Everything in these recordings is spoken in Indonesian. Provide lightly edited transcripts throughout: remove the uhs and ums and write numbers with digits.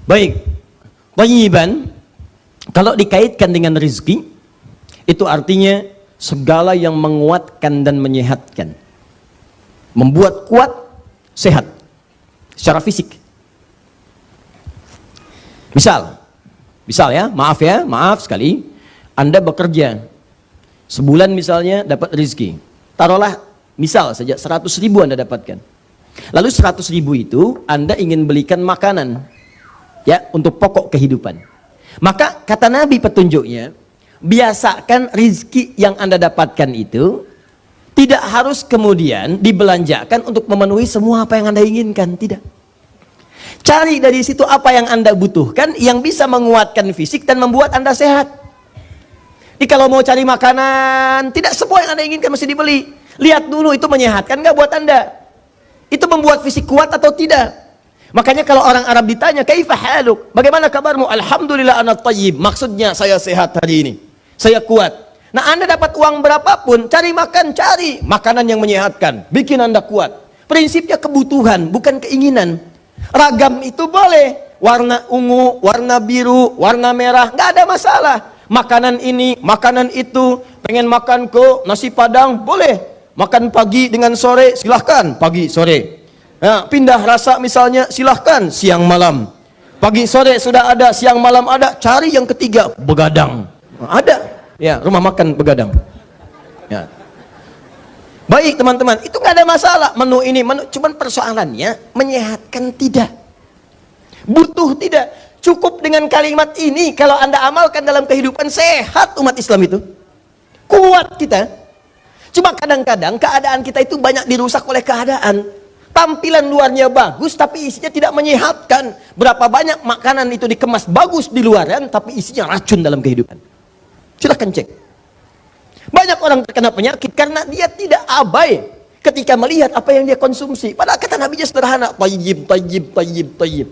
Baik, thayyiban kalau dikaitkan dengan rezeki itu artinya segala yang menguatkan dan menyehatkan, membuat kuat, sehat secara fisik. Misal ya, maaf sekali, Anda bekerja sebulan misalnya dapat rezeki, taruhlah misal saja 100.000 Anda dapatkan, lalu 100.000 itu Anda ingin belikan makanan ya untuk pokok kehidupan, maka kata Nabi petunjuknya, biasakan rizki yang Anda dapatkan itu tidak harus kemudian dibelanjakan untuk memenuhi semua apa yang Anda inginkan, tidak. Cari dari situ apa yang Anda butuhkan yang bisa menguatkan fisik dan membuat Anda sehat. Jadi kalau mau cari makanan, tidak semua yang Anda inginkan mesti dibeli. Lihat dulu itu menyehatkan nggak buat Anda, itu membuat fisik kuat atau tidak. Makanya kalau orang Arab ditanya, kaifa haluk, bagaimana kabarmu? Alhamdulillah ana thayyib, maksudnya saya sehat hari ini, saya kuat. Nah, Anda dapat uang berapapun, cari makanan yang menyehatkan, bikin Anda kuat. Prinsipnya kebutuhan, bukan keinginan. Ragam itu boleh, warna ungu, warna biru, warna merah, nggak ada masalah. Makanan ini, makanan itu, pengen makan nasi padang, boleh. Makan pagi dengan sore, silahkan, pagi, sore. Nah, pindah rasa misalnya, silahkan, siang malam. Pagi sore sudah ada, siang malam ada. Cari yang ketiga, begadang. Ada, ya, rumah makan begadang. Ya. Baik teman-teman, itu nggak ada masalah. Menu ini, cuman persoalannya menyehatkan tidak, butuh tidak. Cukup dengan kalimat ini, kalau Anda amalkan dalam kehidupan, sehat umat Islam itu. Kuat kita. Cuma kadang-kadang keadaan kita itu banyak dirusak oleh keadaan. Tampilan luarnya bagus tapi isinya tidak menyehatkan. Berapa banyak makanan itu dikemas bagus di luaran tapi isinya racun dalam kehidupan. Silahkan cek. Banyak orang terkena penyakit karena dia tidak abai ketika melihat apa yang dia konsumsi. Padahal kata Nabi sederhana, tayyib, tayyib, tayyib, tayyib.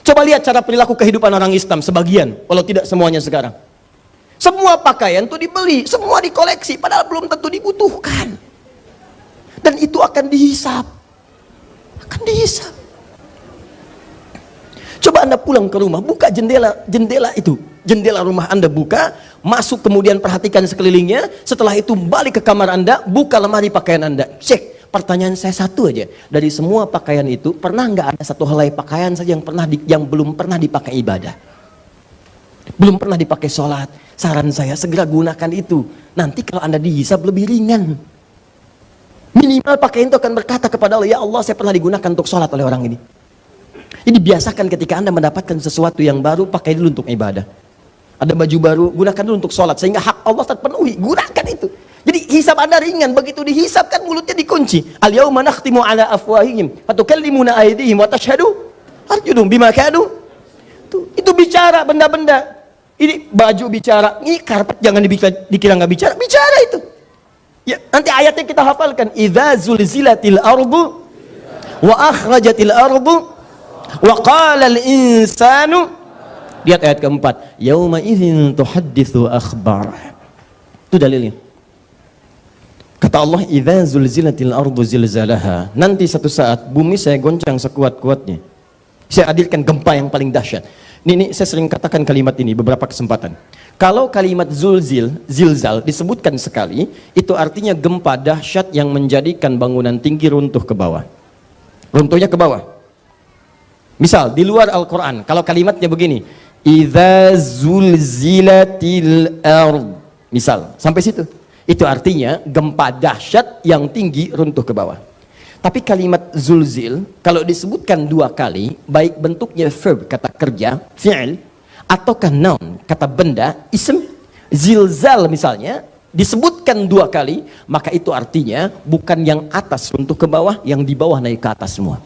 Coba lihat cara perilaku kehidupan orang Islam sebagian, walau tidak semuanya sekarang. Semua pakaian itu dibeli, semua dikoleksi, padahal belum tentu dibutuhkan. Dan itu akan dihisap. Akan dihisap. Coba Anda pulang ke rumah, buka jendela itu. Jendela rumah Anda buka, masuk kemudian perhatikan sekelilingnya. Setelah itu balik ke kamar Anda, buka lemari pakaian Anda. Cek, pertanyaan saya satu aja. Dari semua pakaian itu, pernah nggak ada satu helai pakaian saja yang belum pernah dipakai ibadah? Belum pernah dipakai sholat. Saran saya, segera gunakan itu. Nanti kalau Anda dihisap lebih ringan. Minimal pakaian itu akan berkata kepada Allah, ya Allah, saya pernah digunakan untuk sholat oleh orang ini. Jadi biasakan ketika Anda mendapatkan sesuatu yang baru, pakai dulu untuk ibadah. Ada baju baru, gunakan dulu untuk sholat, sehingga hak Allah terpenuhi. Gunakan itu. Jadi hisab Anda ringan, begitu dihisab kan mulutnya dikunci. Al-yawma nakhtimu ala afwahihim, fatukallimuna aydihim wa tashhadu arjuluhum bima kanu. Itu bicara benda-benda. Ini baju bicara, ini karpet jangan dikira nggak bicara, bicara itu. Ya, nanti ayatnya kita hafalkan. Idza zulzilatil ardu wa akhrajatil ardu wa qala al insanu. Lihat ayat keempat. Yauma idzin tuhadditsu akhbar. Itu dalilnya. Kata Allah, idza zulzilatil ardu zilzalaha. Nanti satu saat bumi saya goncang sekuat-kuatnya. Saya hadirkan gempa yang paling dahsyat. Ini saya sering katakan kalimat ini beberapa kesempatan. Kalau kalimat zilzal disebutkan sekali, itu artinya gempa dahsyat yang menjadikan bangunan tinggi runtuh ke bawah. Runtuhnya ke bawah. Misal di luar Al-Quran, kalau kalimatnya begini, idza zulzilatil ard, misal sampai situ, itu artinya gempa dahsyat yang tinggi runtuh ke bawah. Tapi kalimat zulzil kalau disebutkan dua kali, baik bentuknya verb, kata kerja, fi'il, ataukah noun, kata benda, ism, zilzal misalnya, disebutkan dua kali, maka itu artinya bukan yang atas runtuh ke bawah, yang di bawah naik ke atas semua.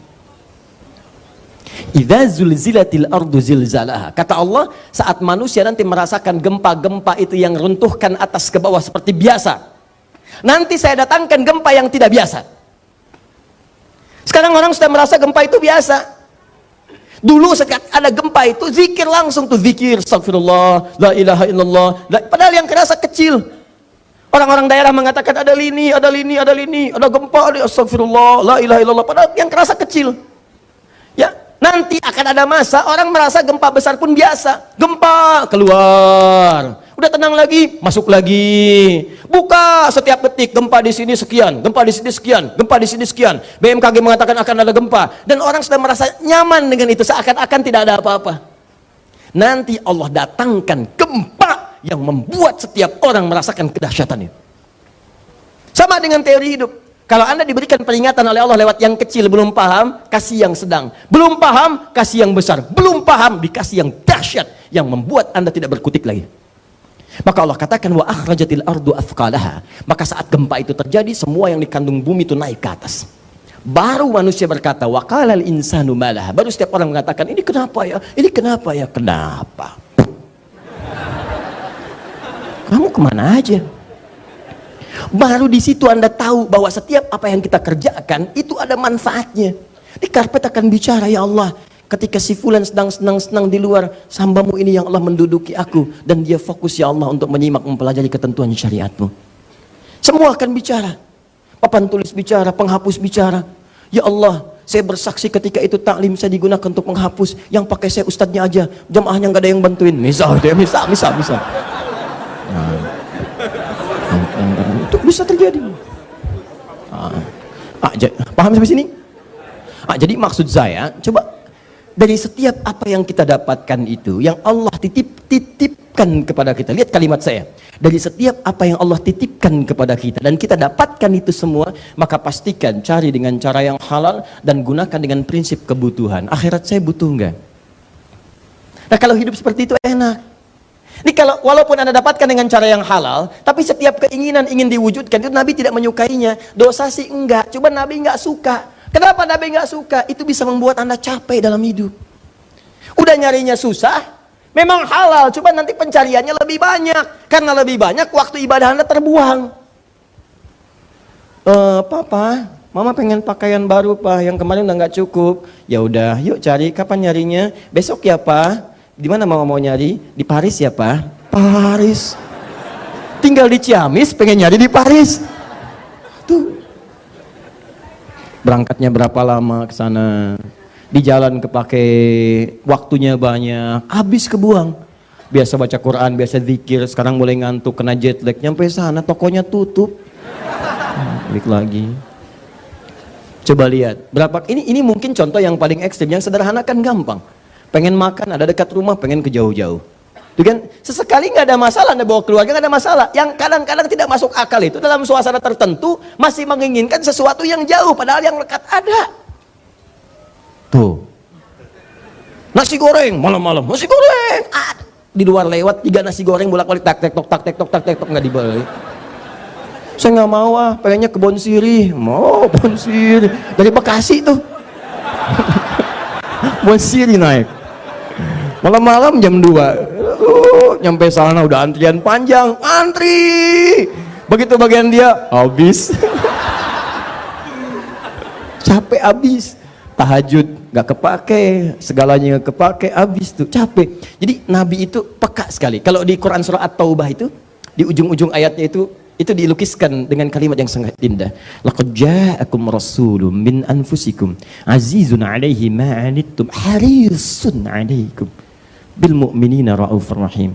Idza zulzilatil ardu zilzalaha. Kata Allah, saat manusia nanti merasakan gempa-gempa itu yang runtuhkan atas ke bawah seperti biasa, nanti saya datangkan gempa yang tidak biasa. Sekarang orang sudah merasa gempa itu biasa. Dulu ada gempa itu zikir langsung tuh, zikir astagfirullah, la ilaha illallah. Padahal yang kerasa kecil. Orang-orang daerah mengatakan ada lini, ada gempa, ada astagfirullah, la ilaha illallah. Padahal yang kerasa kecil. Ya, Nanti akan ada masa orang merasa gempa besar pun biasa. Gempa keluar, udah tenang lagi, masuk lagi. Buka setiap detik, gempa di sini sekian, gempa di sini sekian, gempa di sini sekian. BMKG mengatakan akan ada gempa, dan orang sudah merasa nyaman dengan itu, seakan-akan tidak ada apa-apa. Nanti Allah datangkan gempa yang membuat setiap orang merasakan kedahsyatannya. Sama dengan teori hidup. Kalau Anda diberikan peringatan oleh Allah lewat yang kecil, belum paham, kasih yang sedang. Belum paham, kasih yang besar. Belum paham, dikasih yang dahsyat, yang membuat Anda tidak berkutik lagi. Maka Allah katakan, wa akhrajatil ardu athqalaha. Maka saat gempa itu terjadi, semua yang dikandung bumi itu naik ke atas. Baru manusia berkata, wa qalal insanu malaha. Baru setiap orang mengatakan, ini kenapa ya? Ini kenapa ya? Kenapa? Kamu kemana aja? Baru di situ Anda tahu bahwa setiap apa yang kita kerjakan itu ada manfaatnya. Di karpet akan bicara, ya Allah, ketika si fulan sedang senang-senang di luar, hambamu ini yang Allah menduduki aku, dan dia fokus, ya Allah, untuk menyimak mempelajari ketentuan syariatmu. Semua akan bicara. Papan tulis bicara, penghapus bicara. Ya Allah, saya bersaksi ketika itu taklim saya digunakan untuk menghapus, yang pakai saya ustadznya aja, jamaahnya nggak ada yang bantuin. Misal. Itu bisa terjadi. Paham sampai sini? Jadi maksud saya, coba dari setiap apa yang kita dapatkan itu, yang Allah titipkan kepada kita. Lihat kalimat saya. Dari setiap apa yang Allah titipkan kepada kita dan kita dapatkan itu semua, maka pastikan cari dengan cara yang halal dan gunakan dengan prinsip kebutuhan. Akhirat saya butuh enggak? Nah, kalau hidup seperti itu enak. Ini kalau walaupun Anda dapatkan dengan cara yang halal, tapi setiap keinginan ingin diwujudkan itu Nabi tidak menyukainya. Dosa sih enggak, coba Nabi enggak suka. Kenapa Nabi enggak suka? Itu bisa membuat Anda capek dalam hidup. Udah nyarinya susah, memang halal, coba nanti pencariannya lebih banyak. Karena lebih banyak, waktu ibadah Anda terbuang. Papa, Mama pengen pakaian baru, Pak, yang kemarin udah nggak cukup. Ya udah, yuk cari. Kapan nyarinya? Besok ya, Pak. Di mana Mama mau nyari? Di Paris ya, Pak? Paris. Tinggal di Ciamis, pengen nyari di Paris. Tuh. Berangkatnya berapa lama ke sana? Di jalan kepake waktunya banyak, habis kebuang. Biasa baca Quran, biasa zikir, sekarang mulai ngantuk, kena jet lag, nyampe sana tokonya tutup. Balik lagi. Coba lihat, berapa ini mungkin contoh yang paling ekstrim, yang sederhana kan gampang. Pengen makan, ada dekat rumah, pengen ke jauh-jauh. Itu kan sesekali nggak ada masalah, Anda bawa keluarga nggak ada masalah. Yang kadang-kadang tidak masuk akal itu dalam suasana tertentu masih menginginkan sesuatu yang jauh, padahal yang dekat ada. Tuh, nasi goreng malam-malam, nasi goreng. Di luar lewat 3 nasi goreng bolak-balik tak tek tok nggak dibeli. Saya nggak mau, pengennya ke Bon Siri. Mau Bon Siri dari Bekasi tuh. Bon Siri naik. Malam-malam jam 2. Nyampe sana udah antrian panjang, antri. Begitu bagian dia habis. Capek habis. Tahajud nggak kepake, segalanya nggak kepake, habis tuh capek. Jadi Nabi itu peka sekali. Kalau di Quran surah At-Taubah itu di ujung-ujung ayatnya itu dilukiskan dengan kalimat yang sangat indah. Laqad ja'akum rasulun min anfusikum azizun 'alaihi ma 'anittum harisun 'alaikum bil mu'minina raufur rahim.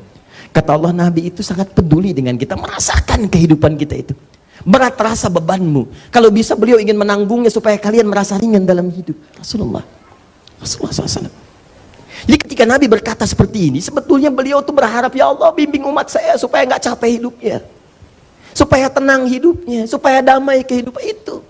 Kata Allah, Nabi itu sangat peduli dengan kita, merasakan kehidupan kita itu. Berat rasa bebanmu. Kalau bisa beliau ingin menanggungnya supaya kalian merasa ringan dalam hidup. Rasulullah SAW. Jadi ketika Nabi berkata seperti ini, sebetulnya beliau tuh berharap, ya Allah bimbing umat saya supaya nggak capek hidupnya, supaya tenang hidupnya, supaya damai kehidupan itu.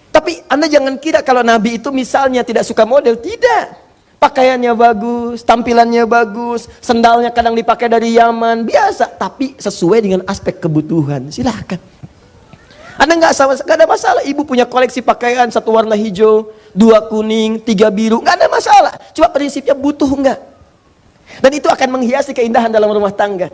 Tapi Anda jangan kira kalau Nabi itu misalnya tidak suka model, tidak. Pakaiannya bagus, tampilannya bagus, sendalnya kadang dipakai dari Yaman, biasa, tapi sesuai dengan aspek kebutuhan. Silahkan. Anda nggak ada masalah. Ibu punya koleksi pakaian 1 warna hijau, 2 kuning, 3 biru, nggak ada masalah. Cuma prinsipnya butuh nggak. Dan itu akan menghiasi keindahan dalam rumah tangga.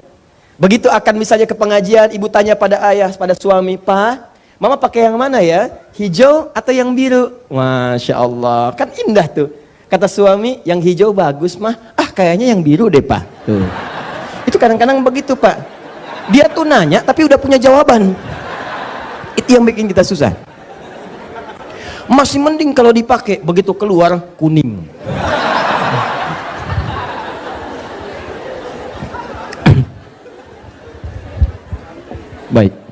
Begitu akan misalnya ke pengajian, ibu tanya pada ayah, pada suami, Pak, Mama pakai yang mana ya? Hijau atau yang biru? Masya Allah, kan indah tuh. Kata suami, yang hijau bagus mah. Kayaknya yang biru deh, Pak. Tuh. Itu kadang-kadang begitu, Pak. Dia tuh nanya tapi udah punya jawaban. Itu yang bikin kita susah. Masih mending kalau dipakai, begitu keluar kuning. Baik.